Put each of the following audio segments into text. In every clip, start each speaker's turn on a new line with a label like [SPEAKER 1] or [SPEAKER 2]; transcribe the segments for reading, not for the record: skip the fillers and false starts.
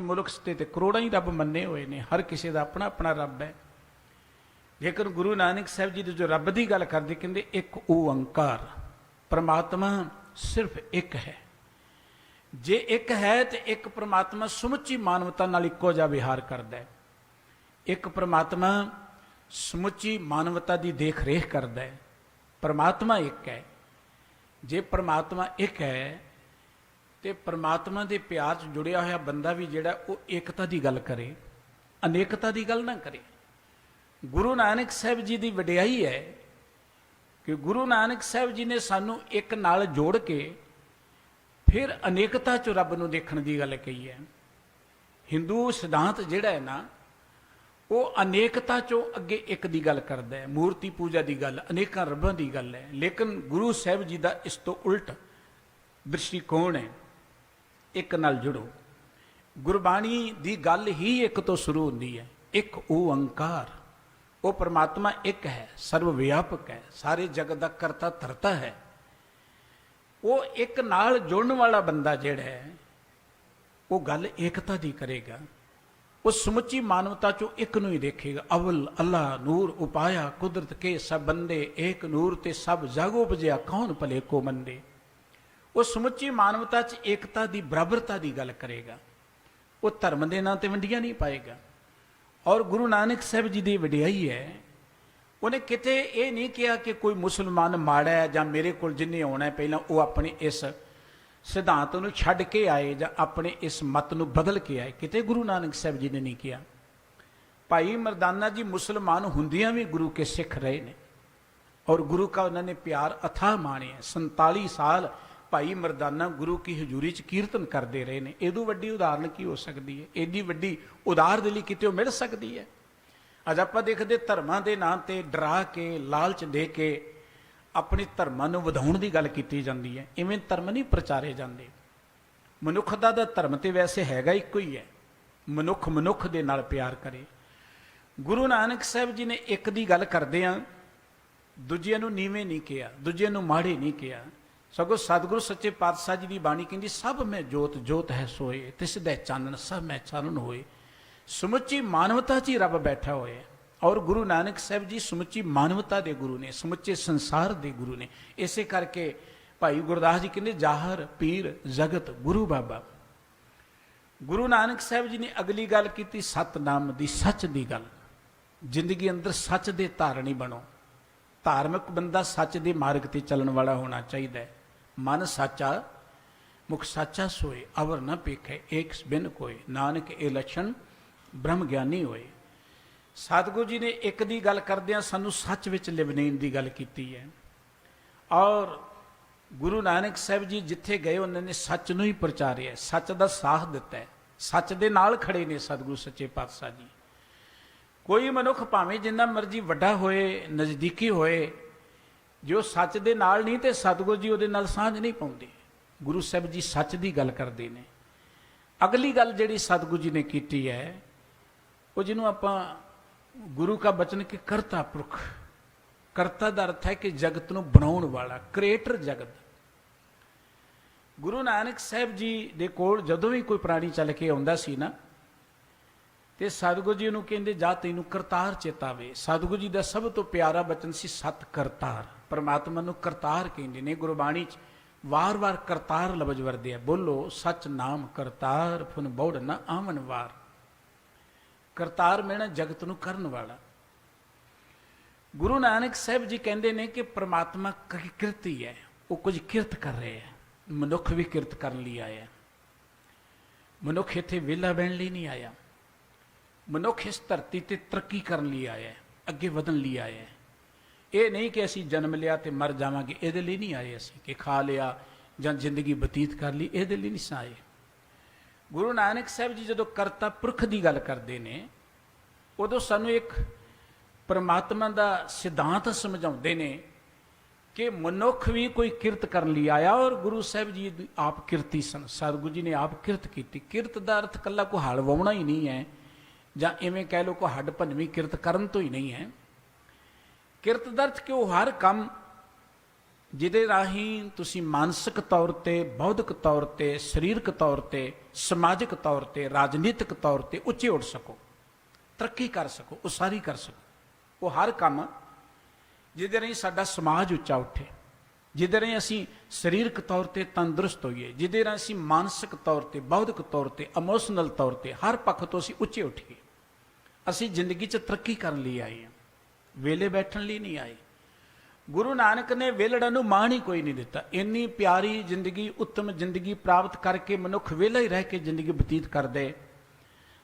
[SPEAKER 1] मुल्क ते करोड़ों ही रब मन्ने हुए ने, हर किसी का अपना अपना रब है। लेकिन गुरु नानक साहब जी जो रब की गल करते कहते एक ओंकार, परमात्मा सिर्फ एक है। जे एक है तो एक परमात्मा समुची मानवता नाल इक्को जिहा विहार करता है। एक परमात्मा समुची मानवता की देख रेख करता है। परमात्मा एक है। जे परमात्मा एक है तो परमात्मा के प्यार च जुड़िया होया बंदा भी जिहड़ा वो एकता की गल करे, अनेकता की गल ना करे। गुरु नानक साहब जी की वडियाई है कि गुरु नानक साहब जी ने सानू एक नाल जोड़ के फिर अनेकता चो रब नूं देखण की गल कही है। हिंदू सिद्धांत जिहड़ा है ना वो अनेकता चो अगे एक की गल करता है, मूर्ति पूजा की गल, अनेकों रबां की गल है। लेकिन गुरु साहब जी का इस तो उल्ट दृष्टिकोण है, एक नाल जुड़ो। गुरबाणी की गल ही एक तो शुरू होती है, एक ओंकार। वो परमात्मा एक है, सर्वव्यापक है, सारे जगत का करता धरता है। वो एक नाल जुड़न वाला बंदा जिहड़ा है वो गल एकता की करेगा। वो समुची मानवता चो एक नूं ही देखेगा। अवल अल्लाह नूर उपाया कुदरत के सब बंदे, एक नूर ते सब जग उपजया कौन भले को मंदे। वो समुची मानवता च एकता की बराबरता की गल करेगा। वो धर्म के नां ते वंडियां नहीं पाएगा। और गुरु नानक साहब जी की वडियाई है, उन्हें किते ये नहीं किया कि कोई मुसलमान माड़ा है जां मेरे को जिन्हें आना है पहला वो अपने इस सिद्धांत नूं छड्ड के आए जां अपने इस मत नूं बदल के आए। किते गुरु नानक साहब जी ने नहीं किया। भाई मरदाना जी मुसलमान हुंदियां भी गुरु के सिख रहे ने और गुरु का उन्होंने प्यार अथाह माने। 47 साल भाई मरदाना गुरु की हजूरी च कीर्तन करते रहे ने। इदू वड्डी उदाहरण की हो सकती है? एडी वड्डी उदार दिली कितों मिल सकती है? अज आप देखते धर्मां दे नाम ते डरा के लालच दे के अपने धर्मां नूं वधाउण दी गल कीती जांदी है। इवें धर्म नहीं प्रचारे जाते। मनुख दा धर्म तो वैसे हैगा इक्को ही है, मनुख मनुख दे नाल प्यार करे। गुरु नानक साहब जी ने एक दी गल करदिआं दूजिਆਂ नूं नीवें नहीं किया, दूजिਆਂ नूं माड़े नहीं किया। सगों सतगुरु सच्चे पातशाह जी की बाणी कहती सब में जोत जोत है सोए, तिस दे चानन सब में चानन होए। समुची मानवता च ही रब बैठा होया है। और गुरु नानक साहब जी समुची मानवता के गुरु ने, समुचे संसार के गुरु ने। इसे करके भाई गुरदास जी कहते जाहर पीर जगत गुरु बाबा। गुरु नानक साहब जी ने अगली गल की सतनाम की, सच की गल। जिंदगी अंदर सच दे धारणी बनो। धार्मिक बंदा सच के मार्ग पर चलने वाला होना चाहिए। मन साचा मुख साचा सोए, अवर न पेखे एक बिन कोय, नानक ए लक्षण ब्रह्म ज्ञानी होए। सतगुरु जी ने एक दी गल करदिआं सानू सच विच लिवनेन दी गल कीती है। और गुरु नानक साहब जी जिथे गए उन्होंने सच नूं ही प्रचारिया, सच का साथ दिता है। सच दे नाल खड़े ने सतगुरु सच्चे पातशाह जी। कोई मनुख भावें जिन्ना मर्जी वड्डा होए, नज़दीकी होए, जो सच दे नाल नहीं तो सतगुरु जी उहदे नाल सांझ नहीं पाउंदे। गुरु साहब जी सच की गल करते हैं। अगली गल जिहड़ी सतगुरु जी ने कीती है वो जिन्हों आपां गुरु का बचन कि करता पुरख। करता का अर्थ है कि जगत नूं बनाउण वाला, क्रिएटर जगत। गुरु नानक साहब जी दे कोल जदों भी कोई प्राणी चल के आउंदा सी ना ते सतगुरु जी नूं कहंदे जा तैनूं करतार चेतावे। सतगुरु जी का सब तो प्यारा बचन सी सत करतार। परमात्मा नूं करतार कहंदे ने। गुरबाणी च वार वार करतार लफज वरदे आ। बोलो सच नाम करतार फुन बौड़ न आवन वार। करतार मैना जगत नूं करन वाला। गुरु नानक साहब जी कहते हैं कि परमात्मा की किरत ही है, वो कुछ किरत कर रहे हैं। मनुख भी किरत करने लिए आया। मनुख इत्थे वेला बहन लिए नहीं आया। मनुख इस धरती ते तरक्की करने लिए आया है, अगे वधन लिए आया है। ये नहीं कि असी जन्म लिया तो मर जावांगे, ये लिए नहीं आए असी कि खा लिया जां जिंदगी बतीत कर ली, ये लिए नहीं आए। गुरु नानक साहब जी जो करता पुरख की गल करते हैं उदों सानू एक परमात्मा का सिद्धांत समझाते हैं कि मनुख भी कोई किरत करने लिए आया। और गुरु साहब जी आप किरती सन। सतगुरु जी ने आप किरत की। किरत का अर्थ कला को हल वाउणा ही नहीं है, जां इवें कह लो को हड्ड भनवी किरत करन तो ही नहीं है। किरत का अर्थ कि वो हर काम ਜਿਹਦੇ ਰਾਹੀਂ ਤੁਸੀਂ ਮਾਨਸਿਕ ਤੌਰ ਤੇ, ਬੌਧਿਕ ਤੌਰ ਤੇ, ਸਰੀਰਕ ਤੌਰ ਤੇ, ਸਮਾਜਿਕ ਤੌਰ ਤੇ, ਰਾਜਨੀਤਿਕ ਤੌਰ ਤੇ ਉੱਚੇ ਉੱਠ ਸਕੋ, ਤਰੱਕੀ ਕਰ ਸਕੋ, ਉਸਾਰੀ ਕਰ ਸਕੋ। ਉਹ ਹਰ ਕੰਮ ਜਿਹਦੇ ਰਾਹੀਂ ਸਾਡਾ ਸਮਾਜ ਉੱਚਾ ਉੱਠੇ, ਜਿਹਦੇ ਰਾਹੀਂ ਅਸੀਂ ਸਰੀਰਕ ਤੌਰ ਤੇ ਤੰਦਰੁਸਤ ਹੋਈਏ, ਜਿਹਦੇ ਰਾਹੀਂ ਅਸੀਂ ਮਾਨਸਿਕ ਤੌਰ ਤੇ, ਬੌਧਿਕ ਤੌਰ ਤੇ, ਇਮੋਸ਼ਨਲ ਤੌਰ ਤੇ, ਹਰ ਪੱਖ ਤੋਂ ਅਸੀਂ ਉੱਚੇ ਉੱਠੀਏ। ਅਸੀਂ ਜ਼ਿੰਦਗੀ 'ਚ ਤਰੱਕੀ ਕਰਨ ਲਈ ਆਏ ਹਾਂ, ਵੇਲੇ ਬੈਠਣ ਲਈ ਨਹੀਂ ਆਏ। ਗੁਰੂ ਨਾਨਕ ਨੇ ਵੇਲੜਾਂ ਨੂੰ ਮਾਣ ਹੀ ਕੋਈ ਨਹੀਂ ਦਿੱਤਾ। ਇੰਨੀ ਪਿਆਰੀ ਜ਼ਿੰਦਗੀ, ਉੱਤਮ ਜ਼ਿੰਦਗੀ ਪ੍ਰਾਪਤ ਕਰਕੇ ਮਨੁੱਖ ਵਿਹਲਾ ਹੀ ਰਹਿ ਕੇ ਜ਼ਿੰਦਗੀ ਬਤੀਤ ਕਰਦੇ,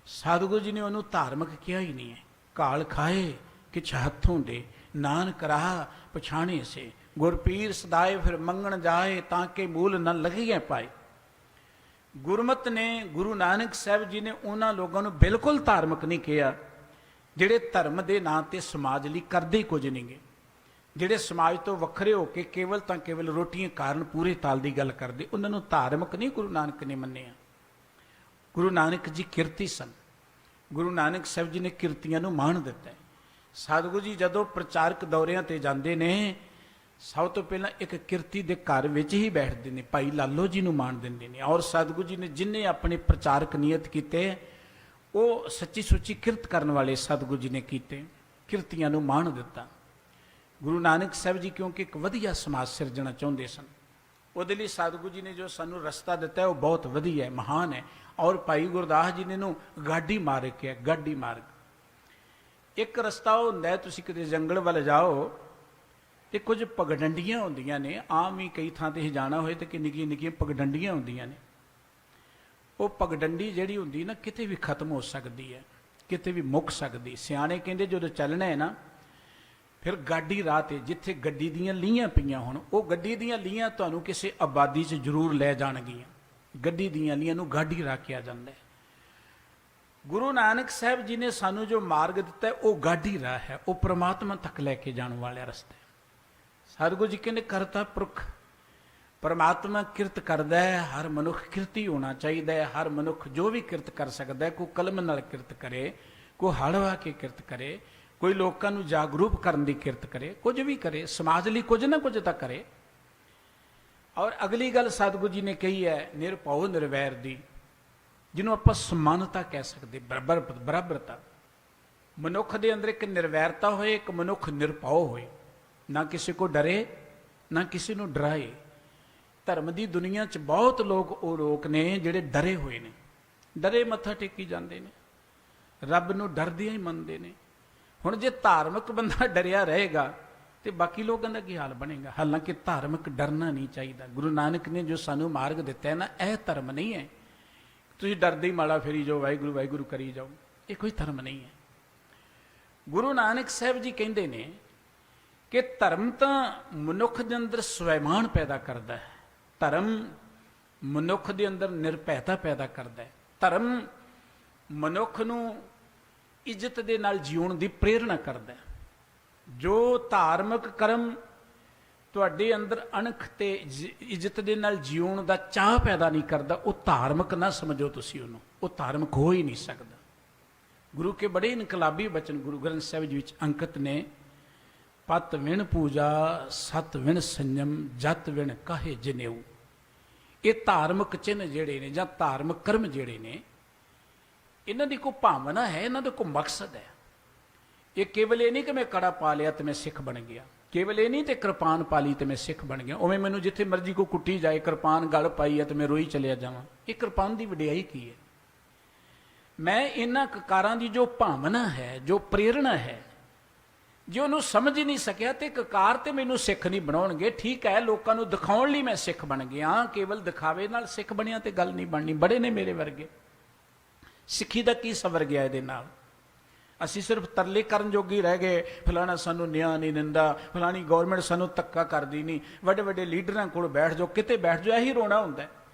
[SPEAKER 1] ਸਤਿਗੁਰੂ ਜੀ ਨੇ ਉਹਨੂੰ ਧਾਰਮਿਕ ਕਿਹਾ ਹੀ ਨਹੀਂ ਹੈ। ਘਾਲ ਖਾਏ ਕਿਛ ਹੱਥੋਂ ਦੇ, ਨਾਨਕ ਰਾਹ ਪਛਾਣੇ ਸੇ, ਗੁਰਪੀਰ ਸਦਾਏ ਫਿਰ ਮੰਗਣ ਜਾਏ, ਤਾਂ ਕਿ ਮੂਲ ਨਾ ਲਗੀਆਂ ਪਾਏ। ਗੁਰਮਤ ਨੇ, ਗੁਰੂ ਨਾਨਕ ਸਾਹਿਬ ਜੀ ਨੇ ਉਹਨਾਂ ਲੋਕਾਂ ਨੂੰ ਬਿਲਕੁਲ ਧਾਰਮਿਕ ਨਹੀਂ ਕਿਹਾ ਜਿਹੜੇ ਧਰਮ ਦੇ ਨਾਂ ਤੇ ਸਮਾਜ ਲਈ ਕਰਦੇ ਕੁਝ ਨਹੀਂ ਗੇ, ਜਿਹੜੇ ਸਮਾਜ ਤੋਂ ਵੱਖਰੇ ਹੋ ਕੇ ਕੇਵਲ ਤਾਂ ਕੇਵਲ ਰੋਟੀਆਂ ਕਾਰਨ ਪੂਰੇ ਤਾਲ ਦੀ ਗੱਲ ਕਰਦੇ, ਉਹਨਾਂ ਨੂੰ ਧਾਰਮਿਕ ਨਹੀਂ ਗੁਰੂ ਨਾਨਕ ਨੇ ਮੰਨਿਆ। ਗੁਰੂ ਨਾਨਕ ਜੀ ਕਿਰਤੀ ਸਨ। ਗੁਰੂ ਨਾਨਕ ਸਾਹਿਬ ਜੀ ਨੇ ਕਿਰਤੀਆਂ ਨੂੰ ਮਾਣ ਦਿੱਤਾ ਹੈ। ਸਤਿਗੁਰੂ ਜੀ ਜਦੋਂ ਪ੍ਰਚਾਰਕ ਦੌਰਿਆਂ ਤੇ ਜਾਂਦੇ ਨੇ, ਸਭ ਤੋਂ ਪਹਿਲਾਂ ਇੱਕ ਕਿਰਤੀ ਦੇ ਘਰ ਵਿੱਚ ਹੀ ਬੈਠਦੇ ਨੇ, ਭਾਈ ਲਾਲੋ ਜੀ ਨੂੰ ਮਾਣ ਦਿੰਦੇ ਨੇ। ਔਰ ਸਤਿਗੁਰੂ ਜੀ ਨੇ ਜਿੰਨੇ ਆਪਣੇ ਪ੍ਰਚਾਰਕ ਨਿਯਤ ਕੀਤੇ, ਉਹ ਸੱਚੀ ਸੁੱਚੀ ਕਿਰਤ ਕਰਨ ਵਾਲੇ ਸਤਿਗੁਰੂ ਜੀ ਨੇ ਕੀਤੇ, ਕਿਰਤੀਆਂ ਨੂੰ ਮਾਣ ਦਿੱਤਾ। ਗੁਰੂ ਨਾਨਕ ਸਾਹਿਬ ਜੀ ਕਿਉਂਕਿ ਇੱਕ ਵਧੀਆ ਸਮਾਜ ਸਿਰਜਣਾ ਚਾਹੁੰਦੇ ਸਨ, ਉਹਦੇ ਲਈ ਸਤਿਗੁਰੂ ਜੀ ਨੇ ਜੋ ਸਾਨੂੰ ਰਸਤਾ ਦਿੱਤਾ ਉਹ ਬਹੁਤ ਵਧੀਆ ਹੈ, ਮਹਾਨ ਹੈ। ਔਰ ਭਾਈ ਗੁਰਦਾਸ ਜੀ ਨੇ ਇਹਨੂੰ ਗਾਡੀ ਮਾਰਗ ਕਿਹਾ, ਗਾਡੀ ਮਾਰਗ। ਇੱਕ ਰਸਤਾ ਉਹ ਹੁੰਦਾ ਹੈ, ਤੁਸੀਂ ਕਿਤੇ ਜੰਗਲ ਵੱਲ ਜਾਓ ਤੇ ਕੁਝ ਪਗਡੰਡੀਆਂ ਹੁੰਦੀਆਂ ਨੇ, ਆਮ ਹੀ ਕਈ ਥਾਂ ਤੇ ਜਾਣਾ ਹੋਏ ਤੇ ਨਿੱਕੀਆਂ ਨਿੱਕੀਆਂ ਪਗਡੰਡੀਆਂ ਹੁੰਦੀਆਂ ਨੇ। ਉਹ ਪਗਡੰਡੀ ਜਿਹੜੀ ਹੁੰਦੀ ਨਾ, ਕਿਤੇ ਵੀ ਖਤਮ ਹੋ ਸਕਦੀ ਹੈ, ਕਿਤੇ ਵੀ ਮੁੱਕ ਸਕਦੀ। ਸਿਆਣੇ ਕਹਿੰਦੇ ਜਦੋਂ ਚੱਲਣਾ ਹੈ ਨਾ, ਫਿਰ ਗਾਡੀ ਰਾਹ ਤੇ ਜਿੱਥੇ ਗੱਡੀ ਦੀਆਂ ਲੀਹਾਂ ਪਈਆਂ ਹੋਣ, ਉਹ ਗੱਡੀ ਦੀਆਂ ਲੀਹਾਂ ਤੁਹਾਨੂੰ ਕਿਸੇ ਆਬਾਦੀ 'ਚ ਜ਼ਰੂਰ ਲੈ ਜਾਣਗੀਆਂ। ਗੱਡੀ ਦੀਆਂ ਲੀਹਾਂ ਨੂੰ ਗਾਡੀ ਰੱਖਿਆ ਜਾਂਦਾ ਹੈ। ਗੁਰੂ ਨਾਨਕ ਸਾਹਿਬ ਜੀ ਨੇ ਸਾਨੂੰ ਜੋ ਮਾਰਗ ਦਿੱਤਾ ਹੈ, ਉਹ ਗਾਡੀ ਰਾਹ ਹੈ, ਉਹ ਪ੍ਰਮਾਤਮਾ ਤੱਕ ਲੈ ਕੇ ਜਾਣ ਵਾਲਾ ਰਸਤਾ ਹੈ। ਸਤਿਗੁਰੂ ਜੀ ਕਹਿੰਦੇ ਕਰਤਾ ਪੁਰਖ, ਪਰਮਾਤਮਾ ਕਿਰਤ ਕਰਦਾ ਹੈ। ਹਰ ਮਨੁੱਖ ਕਿਰਤੀ ਹੋਣਾ ਚਾਹੀਦਾ ਹੈ। ਹਰ ਮਨੁੱਖ ਜੋ ਵੀ ਕਿਰਤ ਕਰ ਸਕਦਾ ਹੈ, ਕੋਈ ਕਲਮ ਨਾਲ ਕਿਰਤ ਕਰੇ, ਕੋਈ ਹਲ ਵਾ ਕੇ ਕਿਰਤ ਕਰੇ, ਕੋਈ ਲੋਕਾਂ ਨੂੰ ਜਾਗਰੂਕ ਕਰਨ ਦੀ ਕਿਰਤ ਕਰੇ, ਕੁਝ ਵੀ ਕਰੇ, ਸਮਾਜ ਲਈ ਕੁਝ ਨਾ ਕੁਝ ਤਾਂ ਕਰੇ। ਔਰ ਅਗਲੀ ਗੱਲ ਸਤਿਗੁਰੂ ਜੀ ਨੇ ਕਹੀ ਹੈ ਨਿਰਭਉ ਨਿਰਵੈਰ ਦੀ, ਜਿਹਨੂੰ ਆਪਾਂ ਸਮਾਨਤਾ ਕਹਿ ਸਕਦੇ, ਬਰਾਬਰਤਾ। ਮਨੁੱਖ ਦੇ ਅੰਦਰ ਇੱਕ ਨਿਰਵੈਰਤਾ ਹੋਏ, ਇੱਕ ਮਨੁੱਖ ਨਿਰਭਉ ਹੋਏ, ਨਾ ਕਿਸੇ ਕੋ ਡਰੇ ਨਾ ਕਿਸੇ ਨੂੰ ਡਰਾਏ। ਧਰਮ ਦੀ ਦੁਨੀਆ 'ਚ ਬਹੁਤ ਲੋਕ ਉਹ ਲੋਕ ਨੇ ਜਿਹੜੇ ਡਰੇ ਹੋਏ ਨੇ, ਡਰੇ ਮੱਥਾ ਟੇਕੀ ਜਾਂਦੇ ਨੇ, ਰੱਬ ਨੂੰ ਡਰਦਿਆਂ ਹੀ ਮੰਨਦੇ ਨੇ। ਹੁਣ ਜੇ ਧਾਰਮਿਕ ਬੰਦਾ ਡਰਿਆ ਰਹੇਗਾ ਤੇ ਬਾਕੀ ਲੋਕਾਂ ਦਾ ਕੀ ਹਾਲ ਬਣੇਗਾ? ਹਾਲਾਂਕਿ ਧਾਰਮਿਕ ਡਰਨਾ ਨਹੀਂ ਚਾਹੀਦਾ। ਗੁਰੂ ਨਾਨਕ ਨੇ ਜੋ ਸਾਨੂੰ ਮਾਰਗ ਦਿੱਤਾ ਹੈ ਨਾ, ਇਹ ਧਰਮ ਨਹੀਂ ਹੈ ਤੁਸੀਂ ਡਰਦੇ ਹੀ ਮਾੜਾ ਫੇਰੀ ਜਾਓ, ਵਾਹਿਗੁਰੂ ਵਾਹਿਗੁਰੂ ਕਰੀ ਜਾਓ, ਇਹ ਕੋਈ ਧਰਮ ਨਹੀਂ ਹੈ। ਗੁਰੂ ਨਾਨਕ ਸਾਹਿਬ ਜੀ ਕਹਿੰਦੇ ਨੇ ਕਿ ਧਰਮ ਤਾਂ ਮਨੁੱਖ ਦੇ ਅੰਦਰ ਸਵੈਮਾਨ ਪੈਦਾ ਕਰਦਾ ਹੈ, ਧਰਮ ਮਨੁੱਖ ਦੇ ਅੰਦਰ ਨਿਰਭੈਤਾ ਪੈਦਾ ਕਰਦਾ ਹੈ, ਧਰਮ ਮਨੁੱਖ ਨੂੰ ਇੱਜ਼ਤ ਦੇ ਨਾਲ ਜਿਉਣ ਦੀ ਪ੍ਰੇਰਣਾ ਕਰਦਾ ਹੈ। ਜੋ ਧਾਰਮਿਕ ਕਰਮ ਤੁਹਾਡੇ ਅੰਦਰ ਅਣਖ ਤੇ ਇੱਜ਼ਤ ਦੇ ਨਾਲ ਜਿਉਣ ਦਾ ਚਾਹ ਪੈਦਾ ਨਹੀਂ ਕਰਦਾ, ਉਹ ਧਾਰਮਿਕ ਨਾ ਸਮਝੋ ਤੁਸੀਂ ਉਹਨੂੰ, ਉਹ ਧਾਰਮਿਕ ਹੋ ਹੀ ਨਹੀਂ ਸਕਦਾ। ਗੁਰੂ ਕੇ ਬੜੇ ਇਨਕਲਾਬੀ ਬਚਨ ਗੁਰੂ ਗ੍ਰੰਥ ਸਾਹਿਬ ਜੀ ਵਿੱਚ ਅੰਕਿਤ ਨੇ, ਪਤ ਵਿਣ ਪੂਜਾ ਸਤ ਵਿਣ ਸੰਜਮ ਜਤ ਵਿਣ ਕਾਹੇ ਜਨੇਊ। ਇਹ ਧਾਰਮਿਕ ਚਿੰਨ੍ਹ ਜਿਹੜੇ ਨੇ ਜਾਂ ਧਾਰਮਿਕ ਕਰਮ ਜਿਹੜੇ ਨੇ, ਇਹਨਾਂ ਦੀ ਕੋਈ ਭਾਵਨਾ ਹੈ, ਇਹਨਾਂ ਦਾ ਕੋਈ ਮਕਸਦ ਹੈ। ਇਹ ਕੇਵਲ ਇਹ ਨਹੀਂ ਕਿ ਮੈਂ ਕੜਾ ਪਾ ਲਿਆ ਤੇ ਮੈਂ ਸਿੱਖ ਬਣ ਗਿਆ, ਕੇਵਲ ਇਹ ਨਹੀਂ ਤੇ ਕਿਰਪਾਨ ਪਾ ਲਈ ਤੇ ਮੈਂ ਸਿੱਖ ਬਣ ਗਿਆ, ਉਵੇਂ ਮੈਨੂੰ ਜਿੱਥੇ ਮਰਜ਼ੀ ਕੋਈ ਕੁੱਟੀ ਜਾਏ, ਕਿਰਪਾਨ ਗਲ ਪਾਈ ਹੈ ਤੇ ਮੈਂ ਰੋਈ ਚਲਿਆ ਜਾਵਾਂ। ਇਹ ਕਿਰਪਾਨ ਦੀ ਵਡਿਆਈ ਕੀ ਹੈ? ਮੈਂ ਇਹਨਾਂ ਕਕਾਰਾਂ ਦੀ ਜੋ ਭਾਵਨਾ ਹੈ, ਜੋ ਪ੍ਰੇਰਣਾ ਹੈ, ਜੇ ਉਹਨੂੰ ਸਮਝ ਹੀ ਨਹੀਂ ਸਕਿਆ ਤੇ ਕਕਾਰ ਤੇ ਮੈਨੂੰ ਸਿੱਖ ਨਹੀਂ ਬਣਾਉਣਗੇ। ਠੀਕ ਹੈ, ਲੋਕਾਂ ਨੂੰ ਦਿਖਾਉਣ ਲਈ ਮੈਂ ਸਿੱਖ ਬਣ ਗਿਆ, ਕੇਵਲ ਦਿਖਾਵੇ ਨਾਲ ਸਿੱਖ ਬਣਿਆ ਤੇ ਗੱਲ ਨਹੀਂ ਬਣਨੀ। ਬੜੇ ਨੇ ਮੇਰੇ ਵਰਗੇ, ਸਿੱਖੀ ਦਾ ਕੀ ਸਵਰ ਗਿਆ ਇਹਦੇ ਨਾਲ? ਅਸੀਂ ਸਿਰਫ ਤਰਲੇ ਕਰਨ ਜੋਗੀ ਰਹਿ ਗਏ, ਫਲਾਣਾ ਸਾਨੂੰ ਨਿਆਂ ਨਹੀਂ ਦਿੰਦਾ, ਫਲਾਣੀ ਗੌਰਮੈਂਟ ਸਾਨੂੰ ਧੱਕਾ ਕਰਦੀ ਨਹੀਂ। ਵੱਡੇ ਵੱਡੇ ਲੀਡਰਾਂ ਕੋਲ ਬੈਠ ਜਾਓ, ਕਿਤੇ ਬੈਠ ਜਾਓ, ਇਹੀ ਰੋਣਾ ਹੁੰਦਾ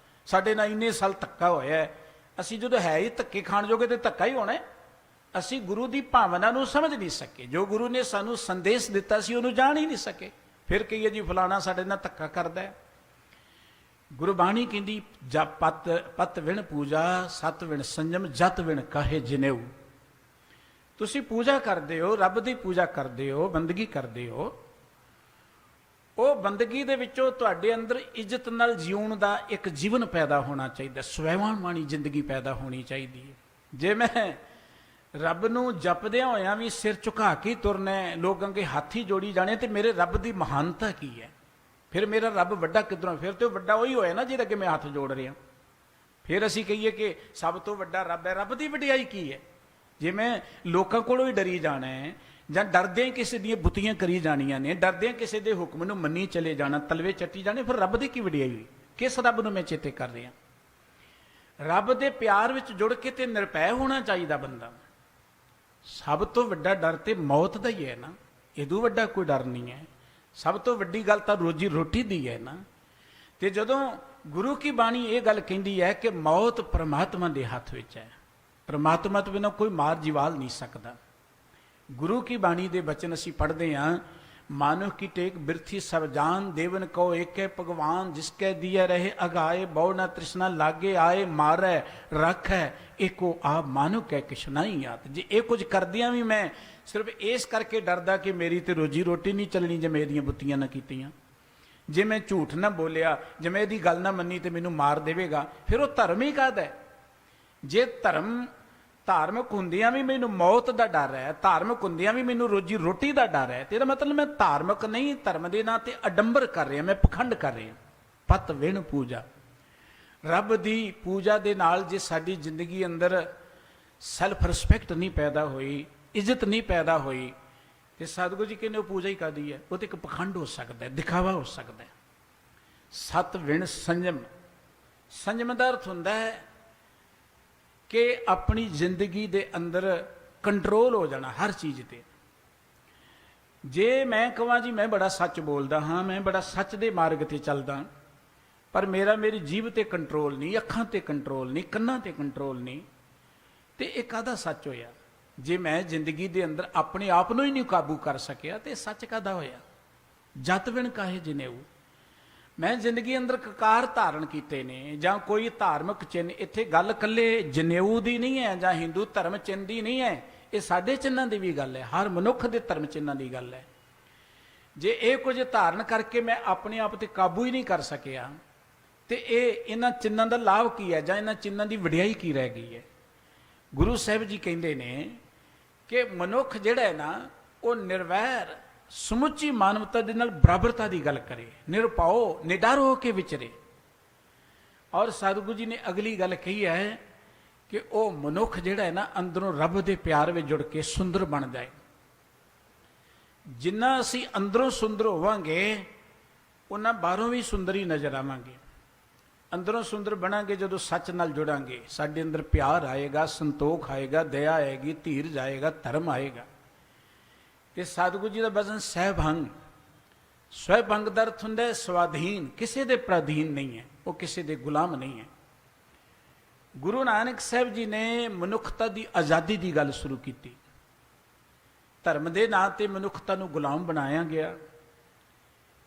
[SPEAKER 1] ਸਾਡੇ ਨਾਲ ਇੰਨੇ ਸਾਲ ਧੱਕਾ ਹੋਇਆ। ਅਸੀਂ ਜਦੋਂ ਹੈ ਹੀ ਧੱਕੇ ਖਾਣ ਜੋਗੇ ਤੇ ਧੱਕਾ ਹੀ ਹੋਣਾ। ਅਸੀਂ ਗੁਰੂ ਦੀ ਭਾਵਨਾ ਨੂੰ ਸਮਝ ਨਹੀਂ ਸਕੇ, ਜੋ ਗੁਰੂ ਨੇ ਸਾਨੂੰ ਸੰਦੇਸ਼ ਦਿੱਤਾ ਸੀ ਉਹਨੂੰ ਜਾਣ ਹੀ ਨਹੀਂ ਸਕੇ। ਫਿਰ ਕਹੀਏ ਜੀ ਫਲਾਣਾ ਸਾਡੇ ਨਾਲ ਧੱਕਾ ਕਰਦਾ ਹੈ। ਗੁਰਬਾਣੀ ਕਹਿੰਦੀ ਪਤ ਵਿਣ ਪੂਜਾ ਸਤ ਵਿਣ ਸੰਜਮ ਜਤ ਵਿਣ ਕਾਹੇ ਜਨੇਊ। ਤੁਸੀਂ ਪੂਜਾ ਕਰਦੇ ਹੋ, ਰੱਬ ਦੀ ਪੂਜਾ ਕਰਦੇ ਹੋ, ਬੰਦਗੀ ਕਰਦੇ ਹੋ, ਉਹ ਬੰਦਗੀ ਦੇ ਵਿੱਚੋਂ ਤੁਹਾਡੇ ਅੰਦਰ ਇੱਜ਼ਤ ਨਾਲ ਜਿਉਣ ਦਾ ਇੱਕ ਜੀਵਨ ਪੈਦਾ ਹੋਣਾ ਚਾਹੀਦਾ, ਸਵੈਮਾਣੀ ਜ਼ਿੰਦਗੀ ਪੈਦਾ ਹੋਣੀ ਚਾਹੀਦੀ ਹੈ। ਜੇ ਮੈਂ ਰੱਬ ਨੂੰ ਜਪਦਿਆਂ ਹੋਇਆਂ ਵੀ ਸਿਰ ਝੁਕਾ ਕੇ ਤੁਰਨਾ, ਲੋਕ ਅੱਗੇ ਹੱਥ ਹੀ ਜੋੜੀ ਜਾਣੇ, ਤੇ ਮੇਰੇ ਰੱਬ ਦੀ ਮਹਾਨਤਾ ਕੀ ਹੈ? ਫਿਰ ਮੇਰਾ ਰੱਬ ਵੱਡਾ ਕਿੱਧਰੋਂ? ਫਿਰ ਤੇ ਵੱਡਾ ਉਹੀ ਹੋਇਆ ਨਾ ਜਿਹਦੇ ਅੱਗੇ ਮੈਂ ਹੱਥ ਜੋੜ ਰਿਹਾ। ਫਿਰ ਅਸੀਂ ਕਹੀਏ ਕਿ ਸਭ ਤੋਂ ਵੱਡਾ ਰੱਬ ਹੈ। ਰੱਬ ਦੀ ਵਡਿਆਈ ਕੀ ਹੈ? ਜੇ ਮੈਂ ਲੋਕਾਂ ਕੋਲੋਂ ਹੀ ਡਰੀ ਜਾਣਾ ਹੈ, ਜਾਂ ਡਰਦਿਆਂ ਹੀ ਕਿਸੇ ਦੀਆਂ ਬੁੱਤੀਆਂ ਕਰੀ ਜਾਣੀਆਂ ਨੇ, ਡਰਦਿਆਂ ਕਿਸੇ ਦੇ ਹੁਕਮ ਨੂੰ ਮੰਨੀ ਚਲੇ ਜਾਣਾ, ਤਲਵੇ ਚੱਟੀ ਜਾਣੇ, ਫਿਰ ਰੱਬ ਦੀ ਕੀ ਵਡਿਆਈ ਹੋਈ? ਕਿਸ ਰੱਬ ਨੂੰ ਮੈਂ ਚੇਤੇ ਕਰ ਰਿਹਾ? ਰੱਬ ਦੇ ਪਿਆਰ ਵਿੱਚ ਜੁੜ ਕੇ ਤੇ ਨਿਰਭੈ ਹੋਣਾ ਚਾਹੀਦਾ ਬੰਦਾ। ਸਭ ਤੋਂ ਵੱਡਾ ਡਰ ਤੇ ਮੌਤ ਦਾ ਹੀ ਹੈ ਨਾ, ਇਹਦੂ ਵੱਡਾ ਕੋਈ ਡਰ ਨਹੀਂ ਹੈ। ਸਭ ਤੋਂ ਵੱਡੀ ਗੱਲ ਤਾਂ ਰੋਜੀ ਰੋਟੀ ਦੀ ਹੈ ਨਾ। ਤੇ ਜਦੋਂ ਗੁਰੂ ਕੀ ਬਾਣੀ ਇਹ ਗੱਲ ਕਹਿੰਦੀ ਹੈ ਕਿ ਮੌਤ ਪਰਮਾਤਮਾ ਦੇ ਹੱਥ ਵਿੱਚ ਹੈ, ਪਰਮਾਤਮਾ ਤੋਂ ਬਿਨਾਂ ਕੋਈ ਮਾਰ ਜਿਵਾਲ ਨਹੀਂ ਸਕਦਾ। ਗੁਰੂ ਕੀ ਬਾਣੀ ਦੇ ਬਚਨ ਅਸੀਂ ਪੜ੍ਹਦੇ ਹਾਂ, ਮਾਨੁਖ ਕੀ ਟੇਕ ਬਿਰਥੀ ਸਭ ਜਾਨ, ਦੇਵਨ ਕੋ ਏਕੇ ਭਗਵਾਨ, ਜਿਸਕੇ ਦੀਏ ਰਹੇ ਅਗਾਏ, ਬਹੁ ਨਾ ਤ੍ਰਿਸ਼ਨਾ ਲਾਗੇ ਆਏ, ਮਾਰੈ ਰੱਖੈ ਏਕੋ ਆਪ, ਮਾਨੁਖ ਹੈ ਕਿਛ ਨਹੀਂ ਆਤ। ਜੇ ਇਹ ਕੁਝ ਕਰਦਿਆਂ ਵੀ ਮੈਂ ਸਿਰਫ ਇਸ ਕਰਕੇ ਡਰਦਾ ਕਿ ਮੇਰੀ ਤੇ ਰੋਜੀ ਰੋਟੀ ਨਹੀਂ ਚੱਲਣੀ ਜੇ ਮੈਂ ਇਹਦੀਆਂ ਬੁੱਤੀਆਂ ਨਾ ਕੀਤੀਆਂ, ਜੇ ਮੈਂ ਝੂਠ ਨਾ ਬੋਲਿਆ, ਜੇ ਮੈਂ ਇਹਦੀ ਗੱਲ ਨਾ ਮੰਨੀ ਤੇ ਮੈਨੂੰ ਮਾਰ ਦੇਵੇਗਾ, ਫਿਰ ਉਹ ਧਰਮ ਹੀ ਕਾਹਦਾ ਹੈ? ਜੇ ਧਾਰਮਿਕ ਹੁੰਦਿਆਂ ਵੀ ਮੈਨੂੰ ਮੌਤ ਦਾ ਡਰ ਹੈ, ਧਾਰਮਿਕ ਹੁੰਦਿਆਂ ਵੀ ਮੈਨੂੰ ਰੋਜੀ ਰੋਟੀ ਦਾ ਡਰ ਹੈ, ਤੇ ਇਹਦਾ ਮਤਲਬ ਮੈਂ ਧਾਰਮਿਕ ਨਹੀਂ, ਧਰਮ ਦੇ ਨਾਂ ਤੇ ਅਡੰਬਰ ਕਰ ਰਿਹਾ, ਮੈਂ ਪਖੰਡ ਕਰ ਰਿਹਾ। ਪਤ ਵਿਣ ਪੂਜਾ, ਰੱਬ ਦੀ ਪੂਜਾ ਦੇ ਨਾਲ ਜੇ ਸਾਡੀ ਜ਼ਿੰਦਗੀ ਅੰਦਰ ਸੈਲਫ ਰਿਸਪੈਕਟ ਨਹੀਂ ਪੈਦਾ ਹੋਈ, ਇੱਜ਼ਤ ਨਹੀਂ ਪੈਦਾ ਹੋਈ, ਤੇ ਸਤਿਗੁਰੂ ਜੀ ਕਹਿੰਦੇ ਉਹ ਪੂਜਾ ਹੀ ਕਾਹਦੀ ਹੈ? ਉਹ ਤੇ ਇੱਕ ਪਖੰਡ ਹੋ ਸਕਦਾ ਹੈ, ਦਿਖਾਵਾ ਹੋ ਸਕਦਾ ਹੈ। ਸਤ ਵਿਣ ਸੰਜਮ, ਸੰਜਮ ਦਾ ਅਰਥ ਹੁੰਦਾ ਹੈ ਕਿ ਆਪਣੀ ਜ਼ਿੰਦਗੀ ਦੇ ਅੰਦਰ ਕੰਟਰੋਲ ਹੋ ਜਾਣਾ ਹਰ ਚੀਜ਼ ਤੇ। ਜੇ ਮੈਂ ਕਹਾਂ ਜੀ ਮੈਂ ਬੜਾ ਸੱਚ ਬੋਲਦਾ ਹਾਂ, ਮੈਂ ਬੜਾ ਸੱਚ ਦੇ ਮਾਰਗ ਤੇ ਚੱਲਦਾ, ਪਰ ਮੇਰੀ ਜੀਭ ਤੇ ਕੰਟਰੋਲ ਨਹੀਂ, ਅੱਖਾਂ ਤੇ ਕੰਟਰੋਲ ਨਹੀਂ, ਕੰਨਾਂ ਤੇ ਕੰਟਰੋਲ ਨਹੀਂ, ਤੇ ਇਹ ਕਾਹਦਾ ਸੱਚ ਹੋਇਆ? ਜੇ ਮੈਂ ਜ਼ਿੰਦਗੀ ਦੇ ਅੰਦਰ ਆਪਣੇ ਆਪ ਨੂੰ ਹੀ ਨਹੀਂ ਕਾਬੂ ਕਰ ਸਕਿਆ ਤੇ ਸੱਚ ਕਾਹਦਾ ਹੋਇਆ? ਜਤ ਵਿਣ ਕਾਹੇ ਜਨੇਊ, ਮੈਂ ਜ਼ਿੰਦਗੀ ਅੰਦਰ ਕਕਾਰ ਧਾਰਨ ਕੀਤੇ ਨੇ, ਜਾਂ ਕੋਈ ਧਾਰਮਿਕ ਚਿੰਨ੍ਹ, ਇੱਥੇ ਗੱਲ ਇਕੱਲੇ ਜਨੇਊ ਦੀ ਨਹੀਂ ਹੈ ਜਾਂ ਹਿੰਦੂ ਧਰਮ ਚਿੰਨ੍ਹ ਦੀ ਨਹੀਂ ਹੈ, ਇਹ ਸਾਡੇ ਚਿੰਨ੍ਹਾਂ ਦੀ ਵੀ ਗੱਲ ਹੈ, ਹਰ ਮਨੁੱਖ ਦੇ ਧਰਮ ਚਿੰਨ੍ਹਾਂ ਦੀ ਗੱਲ ਹੈ। ਜੇ ਇਹ ਕੁਝ ਧਾਰਨ ਕਰਕੇ ਮੈਂ ਆਪਣੇ ਆਪ ਤੇ ਕਾਬੂ ਹੀ ਨਹੀਂ ਕਰ ਸਕਿਆ, ਤੇ ਇਹਨਾਂ ਚਿੰਨ੍ਹਾਂ ਦਾ ਲਾਭ ਕੀ ਹੈ, ਜਾਂ ਇਹਨਾਂ ਚਿੰਨ੍ਹਾਂ ਦੀ ਵਡਿਆਈ ਕੀ ਰਹਿ ਗਈ ਹੈ? ਗੁਰੂ ਸਾਹਿਬ ਜੀ ਕਹਿੰਦੇ ਨੇ ਕਿ ਮਨੁੱਖ ਜਿਹੜਾ ਹੈ ਨਾ, ਉਹ ਨਿਰਵੈਰ ਸਮੁੱਚੀ ਮਾਨਵਤਾ ਦੇ ਨਾਲ ਬਰਾਬਰਤਾ ਦੀ ਗੱਲ ਕਰੇ, ਨਿਰਭਉ ਨਿਡਰ ਹੋ ਕੇ ਵਿਚਰੇ। ਔਰ ਸਤਿਗੁਰੂ ਜੀ ਨੇ ਅਗਲੀ ਗੱਲ ਕਹੀ ਹੈ ਕਿ ਉਹ ਮਨੁੱਖ ਜਿਹੜਾ ਹੈ ਨਾ, ਅੰਦਰੋਂ ਰੱਬ ਦੇ ਪਿਆਰ ਵਿੱਚ ਜੁੜ ਕੇ ਸੁੰਦਰ ਬਣ ਜਾਏ। ਜਿੰਨਾ ਅਸੀਂ ਅੰਦਰੋਂ ਸੁੰਦਰ ਹੋਵਾਂਗੇ, ਉਹਨਾਂ ਬਾਹਰੋਂ ਵੀ ਸੁੰਦਰ ਹੀ ਨਜ਼ਰ ਆਵਾਂਗੇ। ਅੰਦਰੋਂ ਸੁੰਦਰ ਬਣਾਂਗੇ ਜਦੋਂ ਸੱਚ ਨਾਲ ਜੁੜਾਂਗੇ, ਸਾਡੇ ਅੰਦਰ ਪਿਆਰ ਆਏਗਾ, ਸੰਤੋਖ ਆਏਗਾ, ਦਇਆ ਆਏਗੀ, ਧੀਰਜ ਆਏਗਾ, ਧਰਮ ਆਏਗਾ। ਤੇ ਸਤਿਗੁਰੂ ਜੀ ਦਾ ਬਚਨ ਸਹਿਭੰਗ, ਸਵੈਭੰਗ ਦਾ ਅਰਥ ਹੁੰਦਾ ਹੈ ਸਵਾਧੀਨ, ਕਿਸੇ ਦੇ ਪ੍ਰਾਧੀਨ ਨਹੀਂ ਹੈ, ਉਹ ਕਿਸੇ ਦੇ ਗੁਲਾਮ ਨਹੀਂ ਹੈ। ਗੁਰੂ ਨਾਨਕ ਸਾਹਿਬ ਜੀ ਨੇ ਮਨੁੱਖਤਾ ਦੀ ਆਜ਼ਾਦੀ ਦੀ ਗੱਲ ਸ਼ੁਰੂ ਕੀਤੀ। ਧਰਮ ਦੇ ਨਾਂ ਤੇ ਮਨੁੱਖਤਾ ਨੂੰ ਗੁਲਾਮ ਬਣਾਇਆ ਗਿਆ।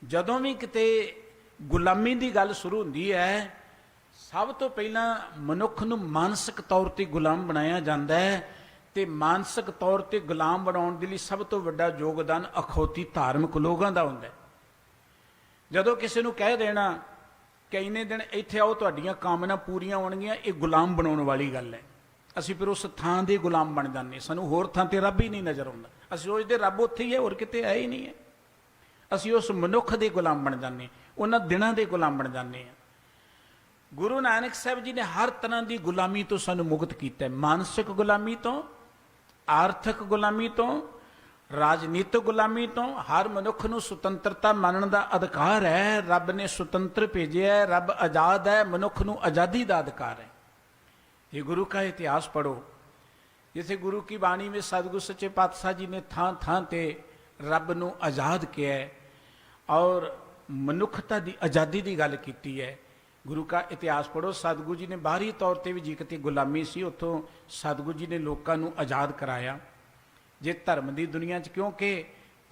[SPEAKER 1] ਜਦੋਂ ਵੀ ਕਿਤੇ ਗੁਲਾਮੀ ਦੀ ਗੱਲ ਸ਼ੁਰੂ ਹੁੰਦੀ ਹੈ, ਸਭ ਤੋਂ ਪਹਿਲਾਂ ਮਨੁੱਖ ਨੂੰ ਮਾਨਸਿਕ ਤੌਰ ਤੇ ਗੁਲਾਮ ਬਣਾਇਆ ਜਾਂਦਾ ਹੈ, ਤੇ ਮਾਨਸਿਕ ਤੌਰ ਤੇ ਗੁਲਾਮ ਬਣਾਉਣ ਦੇ ਲਈ ਸਭ ਤੋਂ ਵੱਡਾ ਯੋਗਦਾਨ ਅਖੌਤੀ ਧਾਰਮਿਕ ਲੋਕਾਂ ਦਾ ਹੁੰਦਾ ਹੈ। ਜਦੋਂ ਕਿਸੇ ਨੂੰ ਕਹਿ ਦੇਣਾ ਕਿ ਇੰਨੇ ਦਿਨ ਇੱਥੇ ਆਓ ਤੁਹਾਡੀਆਂ ਕਾਮਨਾ ਪੂਰੀਆਂ ਹੋਣਗੀਆਂ, ਇਹ ਗੁਲਾਮ ਬਣਾਉਣ ਵਾਲੀ ਗੱਲ ਹੈ। ਅਸੀਂ ਫਿਰ ਉਸ ਥਾਂ ਦੇ ਗੁਲਾਮ ਬਣ ਜਾਂਦੇ, ਸਾਨੂੰ ਹੋਰ ਥਾਂ ਤੇ ਰੱਬ ਹੀ ਨਹੀਂ ਨਜ਼ਰ ਆਉਂਦਾ। ਅਸੀਂ ਸੋਚਦੇ ਰੱਬ ਉੱਥੇ ਹੀ ਹੈ, ਹੋਰ ਕਿਤੇ ਹੈ ਹੀ ਨਹੀਂ ਹੈ। ਅਸੀਂ ਉਸ ਮਨੁੱਖ ਦੇ ਗੁਲਾਮ ਬਣ ਜਾਂਦੇ, ਉਹਨਾਂ ਦਿਨਾਂ ਦੇ ਗੁਲਾਮ ਬਣ ਜਾਂਦੇ ਹਾਂ। ਗੁਰੂ ਨਾਨਕ ਸਾਹਿਬ ਜੀ ਨੇ ਹਰ ਤਰ੍ਹਾਂ ਦੀ ਗੁਲਾਮੀ ਤੋਂ ਸਾਨੂੰ ਮੁਕਤ ਕੀਤਾ ਹੈ। ਮਾਨਸਿਕ ਗੁਲਾਮੀ ਤੋਂ, ਆਰਥਿਕ ਗੁਲਾਮੀ ਤੋਂ, ਰਾਜਨੀਤਿਕ ਗੁਲਾਮੀ ਤੋਂ। ਹਰ ਮਨੁੱਖ ਨੂੰ ਸੁਤੰਤਰਤਾ ਮੰਨਣ ਦਾ ਅਧਿਕਾਰ ਹੈ। ਰੱਬ ਨੇ ਸੁਤੰਤਰ ਭੇਜਿਆ ਹੈ, ਰੱਬ ਆਜ਼ਾਦ ਹੈ, ਮਨੁੱਖ ਨੂੰ ਆਜ਼ਾਦੀ ਦਾ ਅਧਿਕਾਰ ਹੈ। ਇਹ ਗੁਰੂ का इतिहास पढ़ो, जिसे गुरु की बाणी में सतगुरु सच्चे पातशाह जी ने थां थां ते रब नूं आज़ाद किया है और मनुखता की आज़ादी की गल की है। गुरु का इतिहास पढ़ो। सतगुरु जी ने बाहरी तौर पर भी जी कितनी गुलामी सी, उत्थों सतगुरु जी ने लोगों को आज़ाद कराया। जे धर्म की दुनिया च, क्योंकि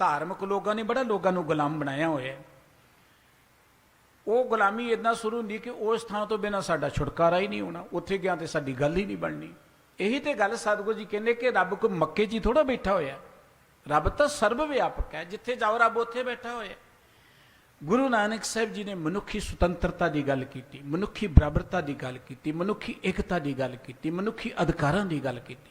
[SPEAKER 1] धार्मिक लोगों ने बड़ा लोगों को गुलाम बनाया होया, वो गुलामी इदा शुरू होंगी कि उस थां तो बिना साडा छुटकारा ही नहीं होना, उत्थे गया तो साडी गल ही नहीं बननी। यही तो गल सतगुरु जी कहते कि रब कोई मक्के च ही थोड़ा बैठा होया, रब तो सर्व व्यापक है, जिथे जाओ रब उत्थे बैठा होया। ਗੁਰੂ ਨਾਨਕ ਸਾਹਿਬ ਜੀ ਨੇ ਮਨੁੱਖੀ ਸੁਤੰਤਰਤਾ ਦੀ ਗੱਲ ਕੀਤੀ, ਮਨੁੱਖੀ ਬਰਾਬਰਤਾ ਦੀ ਗੱਲ ਕੀਤੀ, ਮਨੁੱਖੀ ਏਕਤਾ ਦੀ ਗੱਲ ਕੀਤੀ, ਮਨੁੱਖੀ ਅਧਿਕਾਰਾਂ ਦੀ ਗੱਲ ਕੀਤੀ।